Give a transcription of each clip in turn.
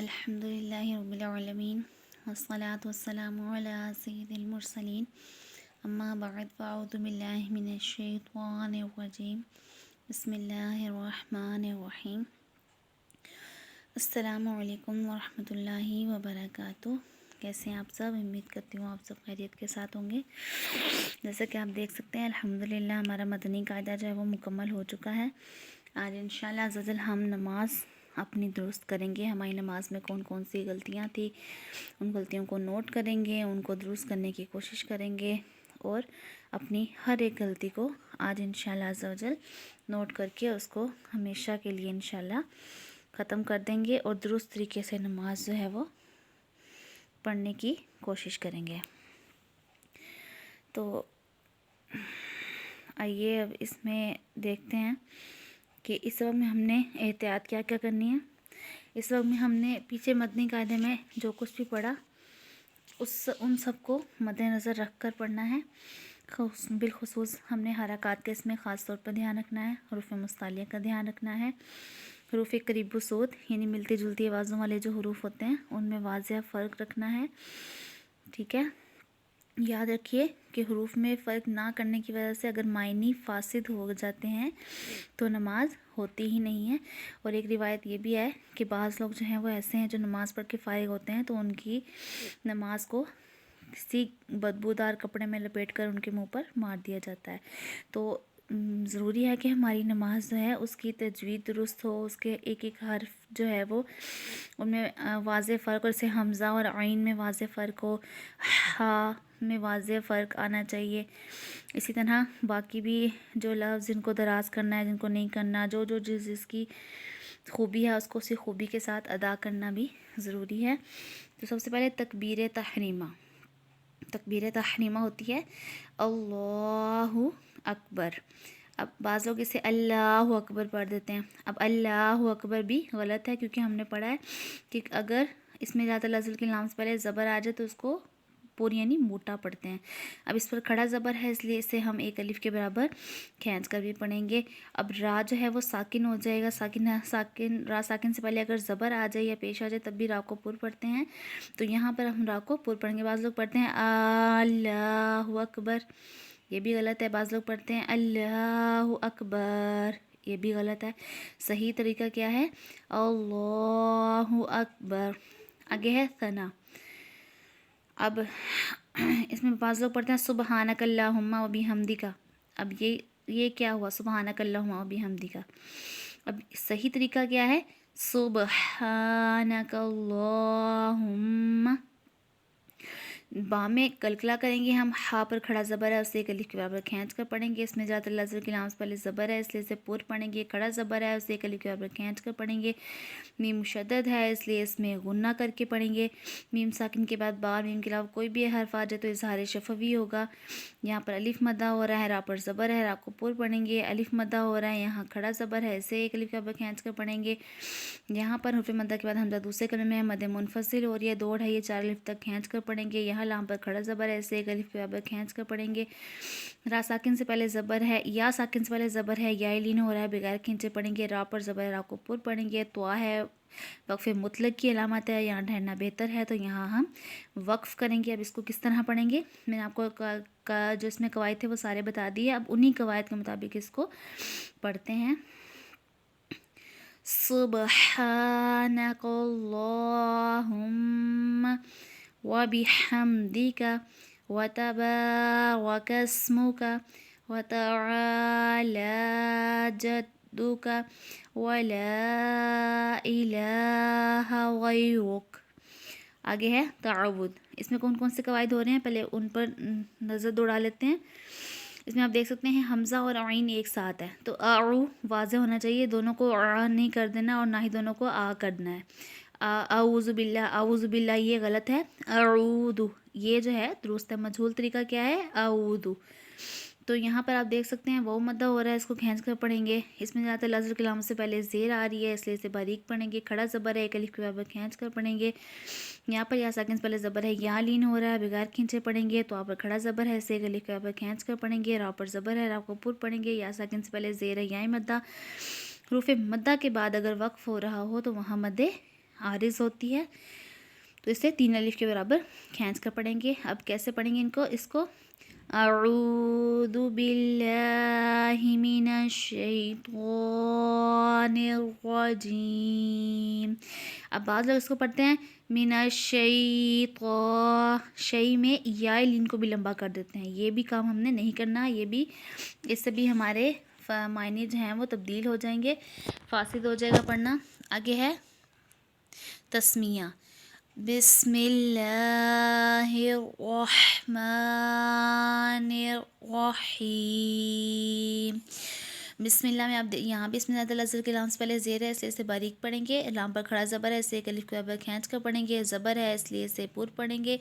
الحمدللہ رب العالمین والصلاة والسلام علی سید المرسلین اما بعد فاعوذ باللہ من الشیطان الرجیم بسم اللہ الرحمن الرحیم۔ السلام علیکم ورحمۃ اللہ وبرکاتہ۔ کیسے ہیں آپ سب؟ امید کرتی ہوں آپ سب خیریت کے ساتھ ہوں گے۔ جیسا کہ آپ دیکھ سکتے ہیں الحمدللہ ہمارا مدنی قاعدہ جو ہے وہ مکمل ہو چکا ہے۔ آج انشاءاللہ عز و جل ہم نماز اپنی درست کریں گے۔ ہماری نماز میں کون کون سی غلطیاں تھیں ان غلطیوں کو نوٹ کریں گے، ان کو درست کرنے کی کوشش کریں گے اور اپنی ہر ایک غلطی کو آج انشاءاللہ عز و جل نوٹ کر کے اس کو ہمیشہ کے لیے انشاءاللہ ختم کر دیں گے اور درست طریقے سے نماز جو ہے وہ پڑھنے کی کوشش کریں گے۔ تو آئیے اب اس میں دیکھتے ہیں کہ اس وقت میں ہم نے احتیاط کیا کیا کرنی ہے۔ اس وقت میں ہم نے پیچھے مدنی قاعدے میں جو کچھ بھی پڑھا ان سب کو مد نظر رکھ کر پڑھنا ہے۔ بالخصوص ہم نے حرکات کا اس میں خاص طور پر دھیان رکھنا ہے، حروف مستعلیہ کا دھیان رکھنا ہے، حروف قریب و صوت یعنی ملتی جلتی آوازوں والے جو حروف ہوتے ہیں ان میں واضح فرق رکھنا ہے، ٹھیک ہے۔ یاد رکھیے کہ حروف میں فرق نہ کرنے کی وجہ سے اگر معنی فاسد ہو جاتے ہیں تو نماز ہوتی ہی نہیں ہے۔ اور ایک روایت یہ بھی ہے کہ بعض لوگ جو ہیں وہ ایسے ہیں جو نماز پڑھ کے فارغ ہوتے ہیں تو ان کی نماز کو کسی بدبودار کپڑے میں لپیٹ کر ان کے منہ پر مار دیا جاتا ہے۔ تو ضروری ہے کہ ہماری نماز جو ہے اس کی تجوید درست ہو، اس کے ایک ایک حرف جو ہے وہ ان میں واضح فرق، اور اسے حمزہ اور عین میں واضح فرق ہو، ہا میں واضح فرق آنا چاہیے۔ اسی طرح باقی بھی جو لفظ جن کو دراز کرنا ہے، جن کو نہیں کرنا، جو جس کی خوبی ہے اس کو اسی خوبی کے ساتھ ادا کرنا بھی ضروری ہے۔ تو سب سے پہلے تکبیر تحریمہ ہوتی ہے اللہ اکبر۔ اب بعض لوگ اسے اللہ اکبر پڑھ دیتے ہیں۔ اب اللہ اکبر بھی غلط ہے کیونکہ ہم نے پڑھا ہے کہ اگر اس میں ذات اللہ کے نام سے پہلے زبر آ جائے تو اس کو پوری یعنی موٹا پڑھتے ہیں۔ اب اس پر کھڑا زبر ہے اس لیے اسے ہم ایک الف کے برابر کھینچ کر بھی پڑھیں گے۔ اب را جو ہے وہ ساکن ہو جائے گا، را ساکن سے پہلے اگر زبر آ جائے یا پیش آ جائے تب بھی را کو پر پڑھتے ہیں، تو یہاں پر ہم را کو پر پڑھیں گے۔ بعض لوگ پڑھتے ہیں اللہ اکبر، یہ بھی غلط ہے۔ بعض لوگ پڑھتے ہیں اللہ اکبر، یہ بھی غلط ہے۔ صحیح طریقہ کیا ہے؟ اللہ اکبر۔ آگے ہے ثنا۔ اب اس میں بعض لوگ پڑھتے ہیں سبحانک اللہم و بحمدک۔ اب یہ کیا ہوا؟ سبحانک اللہم و بحمدک۔ اب صحیح طریقہ کیا ہے؟ سبحانک اللہم۔ با میں کلکلا کریں گے ہم، ہا پر کھڑا زبر ہے اسے ایک الف کے برابر کھینچ کر پڑھیں گے۔ اس میں ذات اللہ کے نام سے پہلے زبر ہے اس لیے اسے پر پڑھیں گے۔ کھڑا زبر ہے اسے ایک الف کے برابر کھینچ کر پڑھیں گے۔ میم مشدد ہے اس لیے اس میں غنہ کر کے پڑھیں گے۔ میم ساکن کے بعد با میم کے علاوہ کوئی بھی حرف آ جائے تو اظہار شفوی ہوگا۔ یہاں پر الف مدہ ہو رہا ہے، را پر زبر ہے، را کو پر پڑھیں گے۔ الف مدہ ہو رہا ہے، یہاں کھڑا زبر ہے اسے ایک الف کے برابر کھینچ کر پڑھیں گے۔ یہاں پر حرف مدہ کے بعد حمزہ دوسرے کلمے میں مد منفصل ہو رہی ہے، دوڑ ہے، یہ 4 الف تک کھینچ کر پڑھیں گے۔ یہاں لام پر کھڑا زبر ہے اسے ایک الف کے برابر کھینچ کر پڑھیں گے۔ را ساکن سے پہلے زبر ہے، یا ساکن سے پہلے زبر ہے، یا لین ہو رہا ہے، بغیر کھینچے پڑھیں گے۔ را پر زبر ہے، را کو پر پڑھیں گے۔ توا ہے، وقف مطلق کی علامت ہے، یہاں ٹھہرنا بہتر ہے تو یہاں ہم وقف کریں گے۔ اب اس کو کس طرح پڑھیں گے؟ میں نے آپ کو جو اس میں قواعد تھے وہ سارے بتا دیے، اب انہی قواعد کے مطابق اس کو پڑھتے ہیں۔ سبحانک اللہم وبحمدک وتبارک اسمک وتعالی جدک ولا الہ غیرک۔ آگے ہے تعوذ۔ اس میں کون کون سے قواعد ہو رہے ہیں پہلے ان پر نظر دوڑا لیتے ہیں۔ اس میں آپ دیکھ سکتے ہیں حمزہ اور عین ایک ساتھ ہے تو اعو واضح ہونا چاہیے، دونوں کو ا نہیں کر دینا اور نہ ہی دونوں کو آ کرنا ہے۔ اعوذ باللہ، اعوذ باللہ یہ غلط ہے، اعوذ یہ جو ہے درست ہے۔ مجہول طریقہ کیا ہے؟ اعوذ۔ تو یہاں پر آپ دیکھ سکتے ہیں واو مدہ ہو رہا ہے، اس کو کھینچ کر پڑھیں گے۔ اس میں ذات اللہ کے نام سے پہلے زیر آ رہی ہے اس لیے اسے باریک پڑھیں گے۔ کھڑا زبر ہے، ایک الف کے برابر کھینچ کر پڑھیں گے۔ یہاں پر یا ساکن سے پہلے زبر ہے، یا لین ہو رہا ہے، بغیر کھینچے پڑھیں گے۔ تو آپ پر کھڑا زبر ہے اسے ایک الف کے برابر کھینچ کر پڑھیں گے۔ را پر زبر ہے، را کو پر پڑھیں گے۔ یا ساکن سے پہلے زیر ہے، یا مدہ۔ حروف مدہ کے بعد اگر وقف ہو رہا ہو تو وہاں مد عارض ہوتی ہے، تو اسے 3 الف کے برابر کھینچ کر پڑھیں گے. اب کیسے پڑھیں گے اس کو اعوذ باللہ من الشیطان الرجیم. اب بعض لوگ اس کو پڑھتے ہیں من الشیطان، شئی میں یا لین کو بھی لمبا کر دیتے ہیں. یہ بھی کام ہم نے نہیں کرنا، یہ بھی اس سے بھی ہمارے معنی جو ہیں وہ تبدیل ہو جائیں گے، فاسد ہو جائے گا پڑھنا. آگے ہے تسمیہ. بسم اللہ الرحمن الرحیم. بسم اللہ میں آپ یہاں بھی بسم اللہ العزل کے لام سے پہلے زیر ہے، اس لیے اسے باریک پڑھیں گے. لام پر کھڑا زبر ہے، اس لیے ایک الف کے برابر کھینچ کر پڑھیں گے. زبر ہے اس لیے اسے پور پڑھیں گے.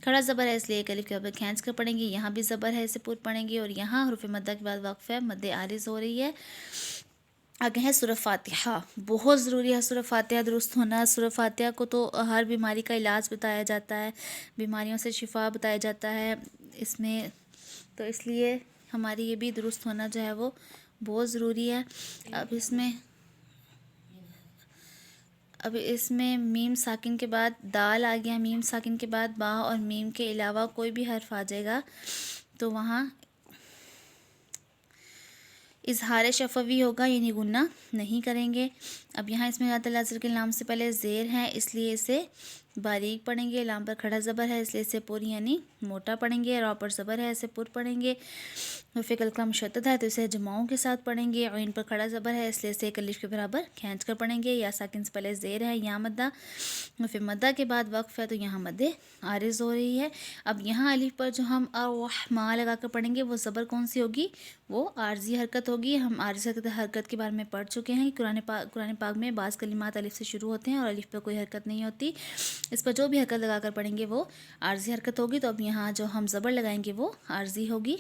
کھڑا زبر ہے اس لیے ایک الف کے برابر کھینچ کر پڑھیں گے. یہاں بھی زبر ہے، اسے پور پڑھیں گے. اور یہاں حروف مدہ کے بعد وقف ہے، مد عارض ہو رہی ہے. آگے ہے سورہ فاتحہ. بہت ضروری ہے سورہ فاتحہ درست ہونا. سورہ فاتحہ کو تو ہر بیماری کا علاج بتایا جاتا ہے، بیماریوں سے شفا بتایا جاتا ہے اس میں، تو اس لیے ہماری یہ بھی درست ہونا جو ہے وہ بہت ضروری ہے. اب اس میں میم ساکن کے بعد دال آ گیا، میم ساکن کے بعد با اور میم کے علاوہ کوئی بھی حرف آ جائے گا تو وہاں اظہار شفوی ہوگا، یعنی غنہ نہیں کریں گے. اب یہاں اس میں اللہ کے نام سے پہلے زیر ہے، اس لیے اسے باریک پڑھیں گے. لام پر کھڑا زبر ہے اس لیے اسے پور یعنی موٹا پڑھیں گے. را پر زبر ہے اسے پور پڑھیں گے. حرف قلقلہ مشدد ہے تو اسے جماؤں کے ساتھ پڑھیں گے. عین پر کھڑا زبر ہے اس لیے اسے ایک الف کے برابر کھینچ کر پڑھیں گے. یا ساکن سے پہلے زیر ہے، یا مدہ. حرف مدہ کے بعد وقف ہے تو یہاں مد عارض ہو رہی ہے. اب یہاں الف پر جو ہم الرحمٰ لگا کر پڑھیں گے وہ زبر کون سی ہوگی؟ وہ عارضی حرکت ہوگی. ہم عارضی حرکت کے بارے میں پڑھ چکے ہیں. قرآن پاک میں بعض کلمات الف سے شروع ہوتے ہیں اور الف پر کوئی حرکت نہیں ہوتی. اس پر جو بھی حرکت لگا کر پڑھیں گے وہ عارضی حرکت ہوگی. تو اب یہاں جو ہم زبر لگائیں گے وہ عارضی ہوگی.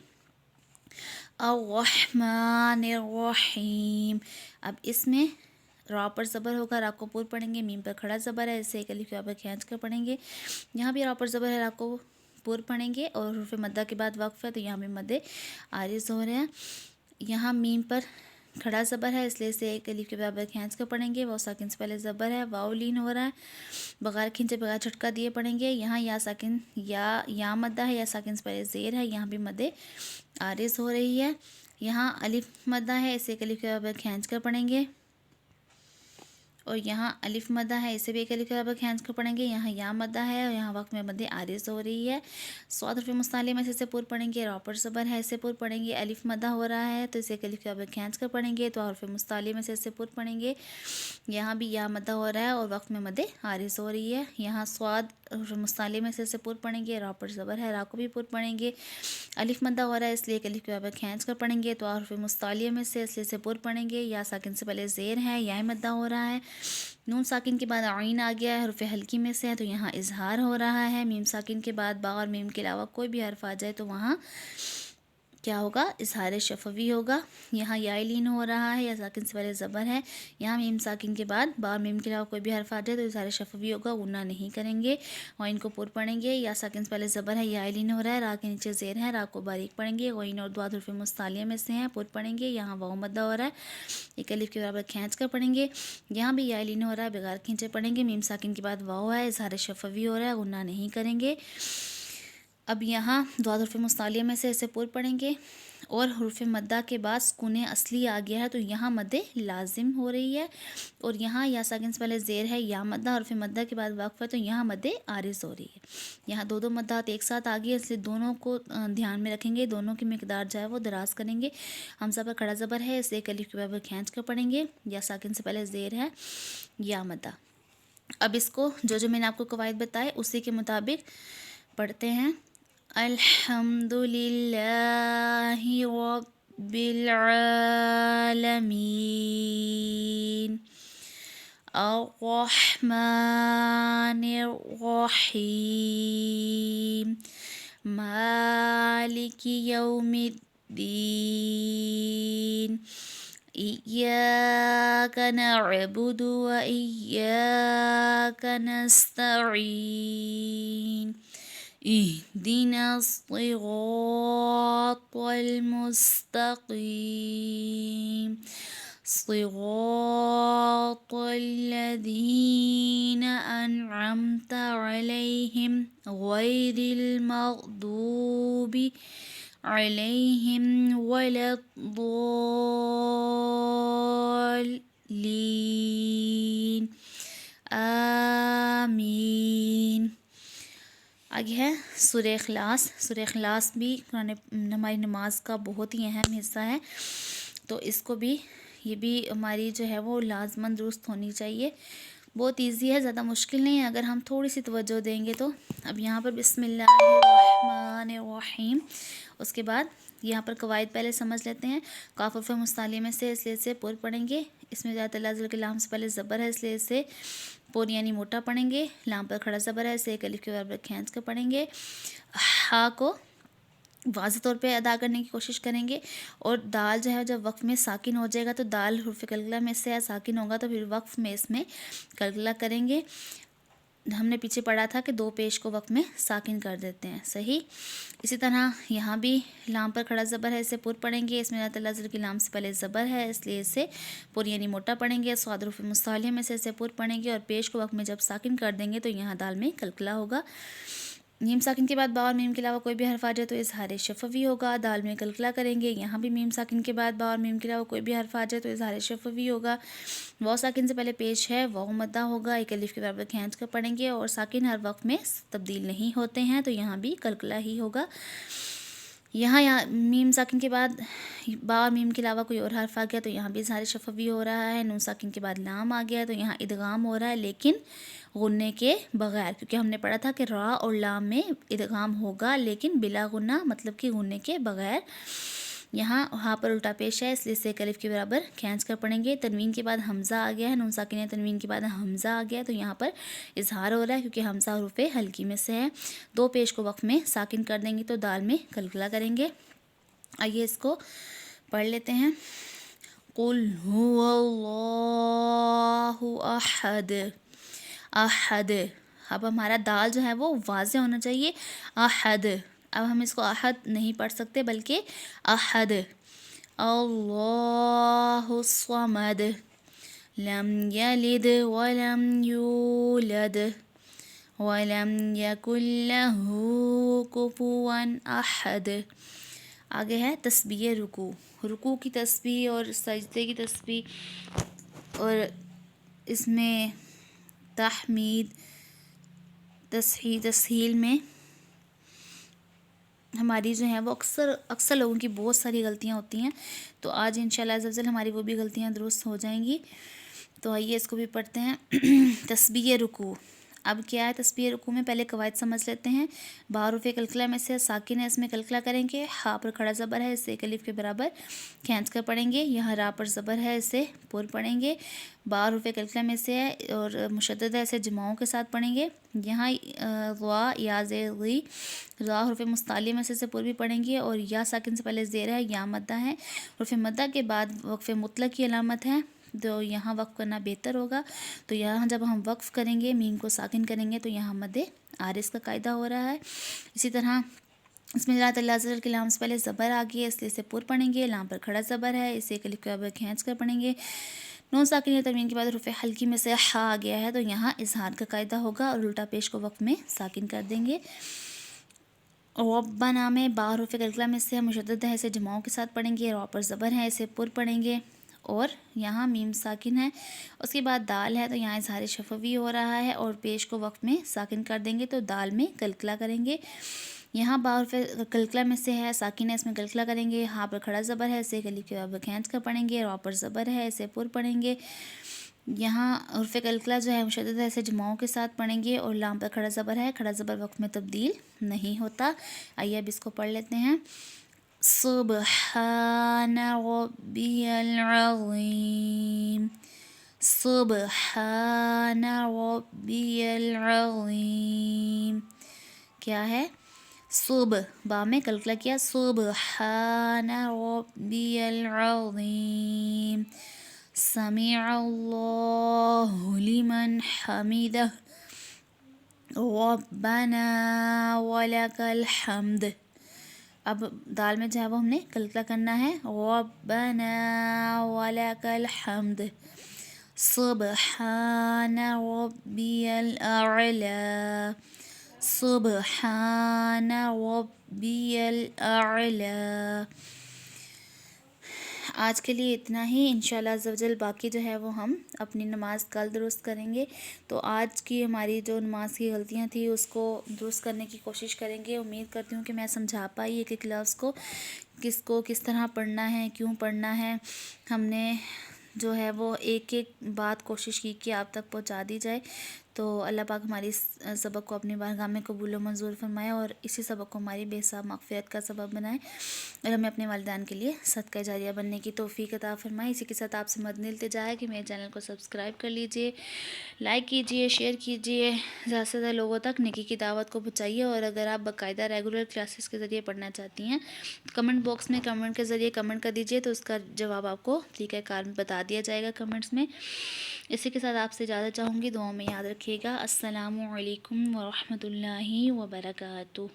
الرحمن الرحیم. اب اس میں را پر زبر ہوگا، را کو پور پڑھیں گے. میم پر کھڑا زبر ہے، اسے ایک الف کے برابر کھینچ کر پڑھیں گے. یہاں بھی را پر زبر ہے، را کو پور پڑھیں گے. اور حرف مدہ کے بعد وقف ہے تو یہاں بھی مد عارض ہو رہے ہیں. یہاں میم پر کھڑا زبر ہے اس لیے اسے ایک الف کے برابر کھینچ کر پڑھیں گے. واو ساکن سے پہلے زبر ہے، واو لین ہو رہا ہے، بغیر کھینچے بغیر جھٹکا دیے پڑھیں گے. یہاں یا ساکن یا مدہ ہے، یا ساکن سے پہلے زیر ہے، یہاں بھی مد عارض ہو رہی ہے. یہاں الف مدہ ہے، اسے ایک الف کے برابر کھینچ کر پڑھیں گے. اور یہاں الف مدہ ہے، اسے بھی ایک الف کے برابر کھینچ کر پڑھیں گے. یہاں یا مدہ ہے اور یہاں وقت میں مد عارض ہو رہی ہے. صاد حرف مستعلی میں سے اسے پور پڑھیں گے. را پر زبر ہے اسے پور پڑھیں گے. الف مدہ ہو رہا ہے تو اسے ایک الف کے برابر کھینچ کر پڑھیں گے. تو حرف مستعلی میں سے اسے پور پڑھیں گے. یہاں بھی یا مدہ ہو رہا ہے اور وقت میں مد عارض ہو رہی ہے. یہاں صاد حرف مستعلی میں سے اسے پور پڑھیں گے. را پر زبر ہے، را کو بھی پور پڑھیں گے. الف مدہ ہو رہا ہے اس لیے ایک الف کے برابر کھینچ کر پڑھیں گے. تو حرف مستعلی میں سے اس لیے اسے پور پڑھیں گے. یا ساکن سے پہلے زیر ہے، یا مدہ ہو رہا ہے. نون ساکن کے بعد عین آ گیا ہے، حرف حلقی میں سے ہے تو یہاں اظہار ہو رہا ہے. میم ساکن کے بعد با اور میم کے علاوہ کوئی بھی حرف آ جائے تو وہاں کیا ہوگا؟ اظہار شفوی ہوگا. یہاں یا لین ہو رہا ہے، یا ساکن سے پہلے زبر ہے. یہاں میم ساکن کے بعد با اور میم کے علاوہ کوئی بھی حرف آ جائے تو اظہار شفوی ہوگا، غنہ نہیں کریں گے. غین کو پور پڑھیں گے. یا ساکن سے پہلے زبر ہے، یا لین ہو رہا ہے، را کے نیچے زیر ہے، را کو باریک پڑھیں گے. غین اور ضاد حروف مستعلیہ میں سے ہیں، پور پڑھیں گے. یہاں واو مدہ ہو رہا ہے، ایک الف کے برابر کھینچ کر پڑھیں گے. یہاں بھی یا لین ہو رہا ہے، بغیر کھینچے پڑھیں گے. میم ساکن کے بعد واو ہے، اظہار شفوی ہو رہا ہے، غنہ نہیں کریں گے. اب یہاں ضاد حرف مستعلیہ میں سے اسے پور پڑھیں گے. اور حروف مدہ کے بعد سکون اصلی آ گیا ہے تو یہاں مد لازم ہو رہی ہے. اور یہاں یا ساکن سے پہلے زیر ہے، یا مدہ، حرف مدہ کے بعد وقف ہے تو یہاں مد عارض ہو رہی ہے. یہاں دو مدات ایک ساتھ آ گئی ہے، اس لیے دونوں کو دھیان میں رکھیں گے، دونوں کی مقدار جو ہے وہ دراز کریں گے. حمزہ پر کھڑا زبر ہے، اسے ایک الف کے برابر کھینچ کر پڑھیں گے. یا ساکن سے پہلے زیر ہے، یا مدہ. اب اس کو جو میں نے آپ کو قواعد بتائے اسی کے مطابق پڑھتے ہیں. الحمد للہ رب العالمین الرحمن الرحیم مالک یوم الدین ایاک نعبد و ایاک نستعین اهدنا الصراط المستقيم صراط الذين أنعمت عليهم غير المغضوب عليهم ولا الضالين آمین. آگے ہے سورہ اخلاص. سورہ اخلاص بھی قرآن ہماری نماز کا بہت ہی اہم حصہ ہے، تو اس کو بھی یہ بھی ہماری جو ہے وہ لازماً درست ہونی چاہیے. بہت ایزی ہے، زیادہ مشکل نہیں ہے اگر ہم تھوڑی سی توجہ دیں گے تو. اب یہاں پر بسم اللہ الرحمن الرحیم، اس کے بعد یہاں پر قواعد پہلے سمجھ لیتے ہیں. کاف حرف مستعلیہ میں سے اس لیے سے پر پڑھیں گے. اس میں ذات اللہ کے لام سے پہلے زبر ہے اس لیے سے پر یعنی موٹا پڑھیں گے. لام پر کھڑا زبر ہے اسے ایک الف کے برابر کھینچ کر پڑھیں گے. ہا کو واضح طور پہ ادا کرنے کی کوشش کریں گے. اور دال جو ہے جب وقف میں ساکن ہو جائے گا تو دال حرف قلقلہ میں سے ساکن ہوگا تو پھر وقف میں اس میں قلقلہ کریں گے. ہم نے پیچھے پڑھا تھا کہ 2 پیش کو وقف میں ساکن کر دیتے ہیں، صحیح. اسی طرح یہاں بھی لام پر کھڑا زبر ہے اسے پر پڑھیں گے. اس میں ذات اللہ کی لام سے پہلے زبر ہے اس لیے اسے پر یعنی موٹا پڑھیں گے. صاد حرف مستعلیہ میں سے اسے پر پڑھیں گے اور پیش کو وقف میں جب ساکن کر دیں گے تو یہاں دال میں قلقلہ ہوگا. میم ساکن کے بعد با اور میم کے علاوہ کوئی بھی حرف آ جائے تو اظہار شفوی ہوگا، دال میں قلقلہ کریں گے. یہاں بھی میم ساکن کے بعد با اور میم کے علاوہ کوئی بھی حرف آ جائے تو اظہار شفوی ہوگا. واو ساکن سے پہلے پیش ہے واو مدہ ہوگا، ایک الف کے برابر کھینچ کر پڑھیں گے. اور ساکن ہر وقت میں تبدیل نہیں ہوتے ہیں تو یہاں بھی قلقلہ ہی ہوگا. یہاں میم ساکن کے بعد با اور میم کے علاوہ کوئی اور حرف آ گیا تو یہاں بھی اظہار شفوی ہو رہا ہے. نون ساکن کے بعد لام آ گیا تو یہاں ادغام ہو رہا ہے لیکن غنے کے بغیر، کیونکہ ہم نے پڑھا تھا کہ را اور لام میں ادغام ہوگا لیکن بلا غنہ مطلب کہ غنے کے بغیر. یہاں ہاں پر الٹا پیش ہے اس لیے سے ایک الف کے برابر کھینچ کر پڑھیں گے. تنوین کے بعد حمزہ آ گیا ہے، نون ساکن تنوین کے بعد حمزہ آ گیا تو یہاں پر اظہار ہو رہا ہے کیونکہ حمزہ حروف حلقی میں سے ہے. 2 پیش کو وقف میں ساکن کر دیں گے تو دال میں قلقلہ کریں گے. آئیے اس کو پڑھ لیتے ہیں. قل هو اللہ احد. احد، اب ہمارا دال جو ہے وہ واضح ہونا چاہیے. احد، اب ہم اس کو احد نہیں پڑھ سکتے بلکہ احد. اللہ الصمد لم یلد ولم یولد ولم یکن لہ کفوا احد. آگے ہے تسبیح رکوع. رکوع کی تسبیح اور سجدے کی تسبیح اور اس میں تحمید تسہیل میں ہماری جو ہے وہ اکثر لوگوں کی بہت ساری غلطیاں ہوتی ہیں، تو آج انشاءاللہ عز و جل ہماری وہ بھی غلطیاں درست ہو جائیں گی. تو آئیے اس کو بھی پڑھتے ہیں. تسبیح رکوع. اب کیا ہے تسبیح رکوع میں؟ پہلے قواعد سمجھ لیتے ہیں. با حروف قلقلہ میں سے ساکن ہے اس میں قلقلہ کریں گے. ہا پر کھڑا زبر ہے اسے ایک الف کے برابر کھینچ کر پڑھیں گے. یہاں را پر زبر ہے اسے پر پڑھیں گے. با حروف قلقلہ میں سے ہے اور مشدد ہے اسے جماعوں کے ساتھ پڑھیں گے. یہاں ضا یا زی را حروف مستعلیہ میں سے پر بھی پڑھیں گے اور یا ساکن سے پہلے زیر ہے یا مدہ ہے. حروف مدہ کے بعد وقف مطلق کی علامت ہے تو یہاں وقف کرنا بہتر ہوگا. تو یہاں جب ہم وقف کریں گے میم کو ساکن کریں گے تو یہاں مد عارض کا قاعدہ ہو رہا ہے. اسی طرح اس میں ذات اللہ کے لام سے پہلے زبر آ گئی ہے اس لیے سے پر پڑھیں گے. لام پر کھڑا زبر ہے اسے ایک الف کے برابر کھینچ کر پڑھیں گے. نون ساکن یا تنوین کے بعد حروف حلقی میں سے ہا آ گیا ہے تو یہاں اظہار کا قاعدہ ہوگا اور الٹا پیش کو وقف میں ساکن کر دیں گے. ربنا میں با حروف قلقلہ میں سے مشدد ہے اسے جماعوں کے ساتھ پڑھیں گے. را پر زبر ہے اسے پر پڑھیں گے اور یہاں میم ساکن ہے اس کے بعد دال ہے تو یہاں اظہار شفوی ہو رہا ہے اور پیش کو وقف میں ساکن کر دیں گے تو دال میں قلقلہ کریں گے. یہاں با حرف قلقلہ میں سے ہے ساکن ہے اس میں قلقلہ کریں گے. ہاں پر کھڑا زبر ہے اسے ایک الف کے برابر کھینچ کر پڑھیں گے. را پر زبر ہے اسے پر پڑھیں گے. یہاں حرف قلقلہ جو ہے مشدد ہے اسے جماعوں کے ساتھ پڑھیں گے اور لام پر کھڑا زبر ہے. کھڑا زبر وقت میں تبدیل نہیں ہوتا. آئیے اب اس کو پڑھ لیتے ہیں. سبحان ربی العظیم. سبحان ربی العظیم. کیا ہے؟ صبح با میں قلقلہ کیا. سبحان ربی العظیم. سمع اللہ لمن حمدہ. ربنا ولک الحمد. اب دال میں جو ہے وہ ہم نے قلقلہ کرنا ہے. ربنا ولک الحمد. سبحان ربی الاعلی، سبحان ربی الاعلی۔ آج کے لیے اتنا ہی، انشاءاللہ عز و جل باقی جو ہے وہ ہم اپنی نماز کل درست کریں گے۔ تو آج کی ہماری جو نماز کی غلطیاں تھیں اس کو درست کرنے کی کوشش کریں گے۔ امید کرتی ہوں کہ میں سمجھا پائی ایک ایک لفظ کو کس طرح پڑھنا ہے، کیوں پڑھنا ہے۔ ہم نے جو ہے وہ ایک ایک بات کوشش کی کہ آپ تک پہنچا دی جائے۔ تو اللہ پاک ہماری اس سبق کو اپنی بارگاہ میں قبول و منظور فرمائے، اور اسی سبق کو ہماری بے حساب مغفرت کا سبب بنائے، اور ہمیں اپنے والدین کے لیے صدقہ جاریہ بننے کی توفیق عطا فرمائے۔ اسی کے ساتھ آپ سے مدنی التجا ہے کہ میرے چینل کو سبسکرائب کر لیجئے، لائک کیجئے، شیئر کیجئے، زیادہ سے زیادہ لوگوں تک نیکی کی دعوت کو پہنچائیے۔ اور اگر آپ باقاعدہ ریگولر کلاسز کے ذریعے پڑھنا چاہتی ہیں، کمنٹ باکس میں کمنٹ کے ذریعے کمنٹ کر دیجئے، تو اس کا جواب آپ کو طریقہ کار میں بتا دیا جائے گا کمنٹس میں۔ اسی کے ساتھ آپ سے اجازت چاہوں گی، دعاؤں میں یاد رکھیے گا۔ السلام علیکم ورحمۃ اللہ وبرکاتہ۔